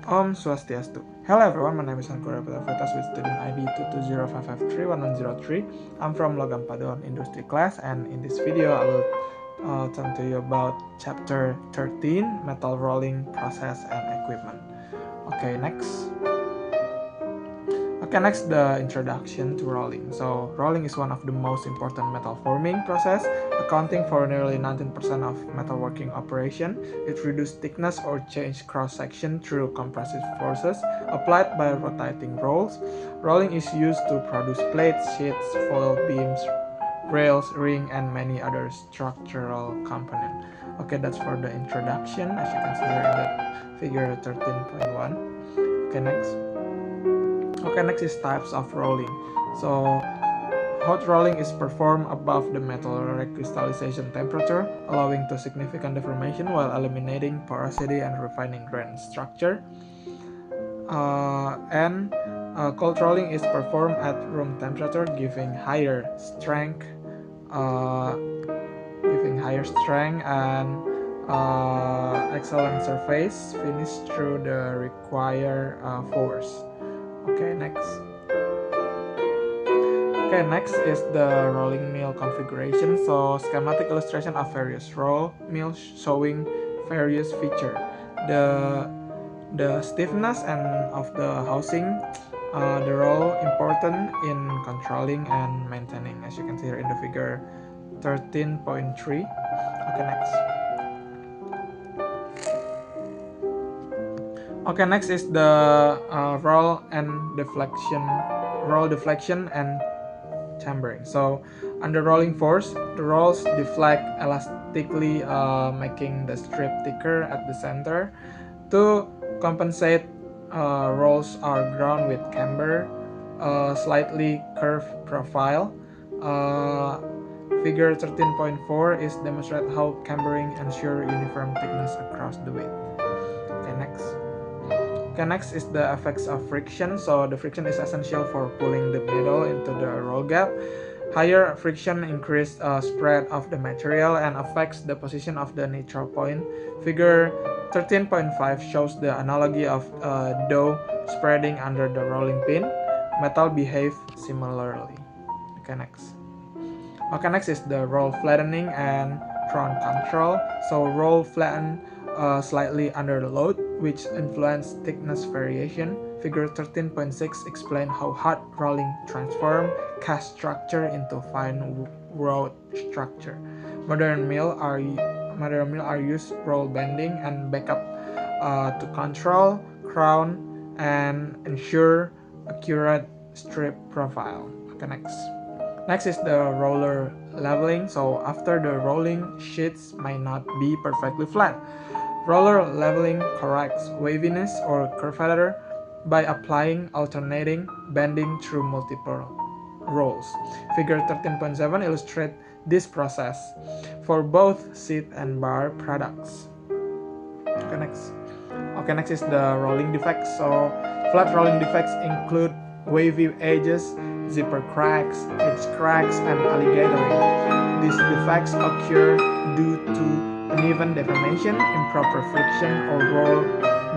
Om Swastiastu. Hello everyone, my name is Ankura Putavetas with student ID 22055311103. I'm from Logam Paduan Industry class, and in this video I will talk to you about chapter 13, metal rolling process and equipment. Okay, next, the introduction to rolling. So rolling is one of the most important metal forming process, accounting for nearly 19% of metalworking operation. It reduces thickness or change cross-section through compressive forces applied by rotating rolls. Rolling is used to produce plates, sheets, foil beams, rails, ring, and many other structural components. Okay, that's for the introduction, as you can see here in the figure 13.1. Okay, next is types of rolling. So hot rolling is performed above the metal recrystallization temperature, allowing to significant deformation while eliminating porosity and refining grain structure. Cold rolling is performed at room temperature, giving higher strength and excellent surface finish through the required force. Okay, next is the rolling mill configuration. So schematic illustration of various roll mills showing various features. The stiffness and of the housing, the role important in controlling and maintaining, as you can see here in the figure 13.3. Okay, next is the roll deflection and chambering. So under rolling force, the rolls deflect elastically, making the strip thicker at the center. To compensate, rolls are ground with camber, slightly curved profile. Figure 13.4 is demonstrate how cambering ensure uniform thickness across the width. Next is the effects of friction. So the friction is essential for pulling the metal into the roll gap. Higher friction increases spread of the material and affects the position of the neutral point. Figure 13.5 shows the analogy of dough spreading under the rolling pin. Metal behave similarly. Next is the roll flattening and crown control. So roll flatten slightly under the load, which influence thickness variation. Figure 13.6 explain how hot rolling transform cast structure into fine wrought structure. Modern mill are used roll bending and backup to control crown and ensure accurate strip profile. Next is the roller leveling. So after the rolling, sheets may not be perfectly flat. Roller leveling corrects waviness or curvature by applying alternating bending through multiple rolls. Figure 13.7 illustrates this process for both seat and bar products. Next is the rolling defects. So flat rolling defects include wavy edges, zipper cracks, edge cracks, and alligatoring. These defects occur due to uneven deformation, improper friction, or roll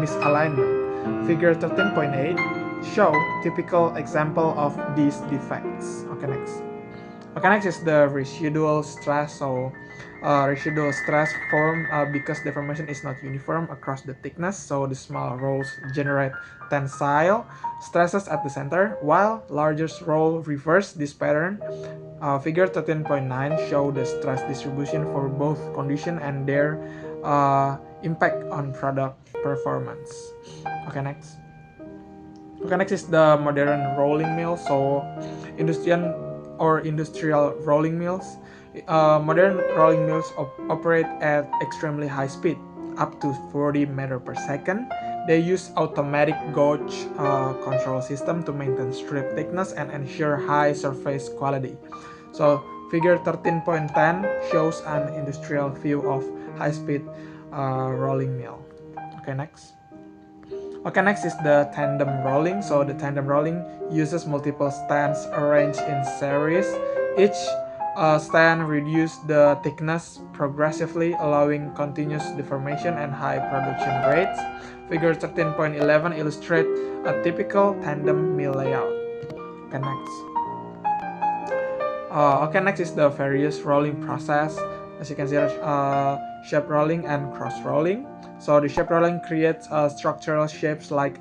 misalignment. Figure 13.8 show typical example of these defects. Next is the residual stress. So residual stress form because deformation is not uniform across the thickness, so the small rolls generate tensile stresses at the center, while larger roll reverse this pattern. Figure 13.9 show the stress distribution for both condition and their impact on product performance. Next is the modern rolling mill. So industrial rolling mills. Modern rolling mills operate at extremely high speed, up to 40 meters per second. They use automatic gauge control system to maintain strip thickness and ensure high surface quality. So figure 13.10 shows an industrial view of high-speed rolling mill. Next is the tandem rolling. So the tandem rolling uses multiple stands arranged in series. Each Stand reduce the thickness progressively, allowing continuous deformation and high production rates. Figure 13.11 illustrates a typical tandem mill layout. Okay, next. Next is the various rolling process. As you can see, shape rolling and cross rolling. So the shape rolling creates structural shapes like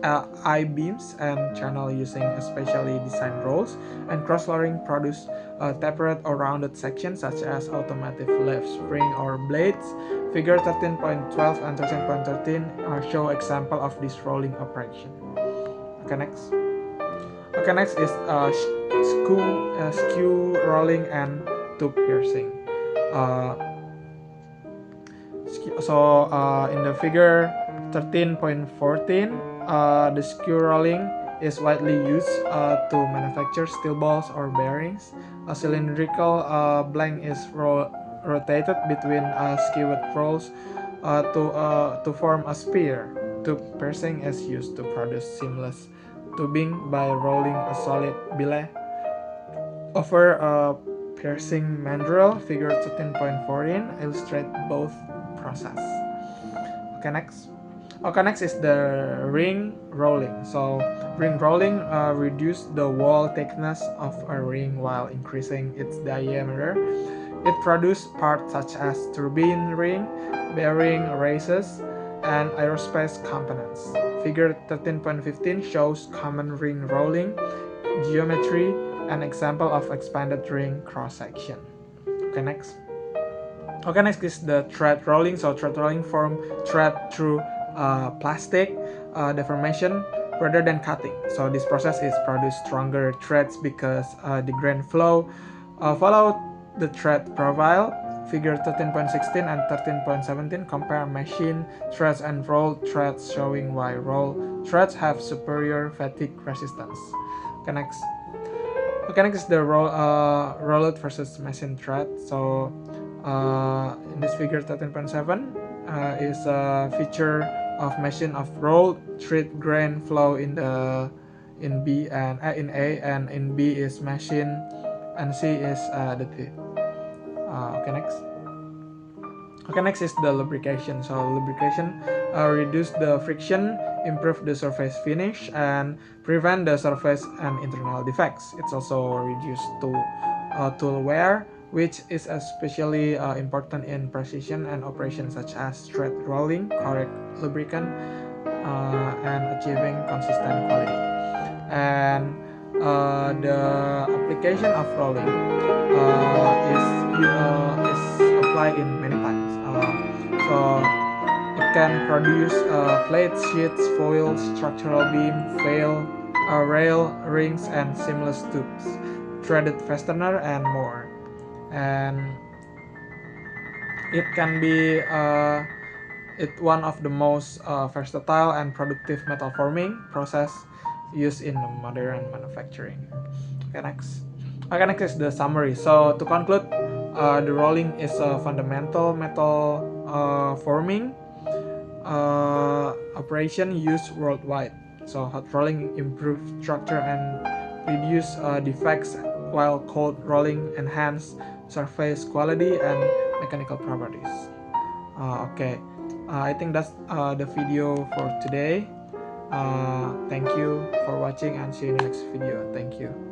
I-beams and channel using specially designed rolls, and cross rolling produce tapered or rounded sections such as automotive leaf spring or blades. Figure 13.12 and 13.13 show example of this rolling operation. Okay, next. Okay, next is skew rolling and tube piercing. In the figure 13.14, the skew rolling is widely used to manufacture steel balls or bearings. A cylindrical blank is rotated between skewed rolls to form a spear. Tube piercing is used to produce seamless tubing by rolling a solid billet over a piercing mandrel. Figure 13.14 illustrate both process. Okay, next is the ring rolling. So ring rolling reduces the wall thickness of a ring while increasing its diameter. It produces parts such as turbine ring, bearing races, and aerospace components. Figure 13.15 shows common ring rolling geometry, an example of expanded ring cross-section. Okay, next is the thread rolling. So thread rolling form thread through plastic deformation rather than cutting. So this process is produce stronger threads because the grain flow follow the thread profile. Figure 13.16 and 13.17 compare machine threads and rolled threads, showing why rolled threads have superior fatigue resistance. Okay, next is the rolled versus machine thread. So in this figure 13.7 is a feature of machine of rolled thread grain flow in B and in A, and in B is machine, and C is the tip. Next is the lubrication. So lubrication reduce the friction, improve the surface finish, and prevent the surface and internal defects. It's also reduced tool wear, which is especially important in precision and operations such as thread rolling, correct lubricant, and achieving consistent quality. And the application of rolling is applied in many times. So it can produce plates, sheets, foils, structural beam, rail, rings, and seamless tubes, threaded fastener, and more. And it can be one of the most versatile and productive metal forming process used in modern manufacturing. Okay, next is the summary. So to conclude, the rolling is a fundamental metal forming operation used worldwide. So hot rolling improves structure and reduce defects, while cold rolling enhance surface quality and mechanical properties. I think that's the video for today. Thank you for watching, and see you in the next video. Thank you.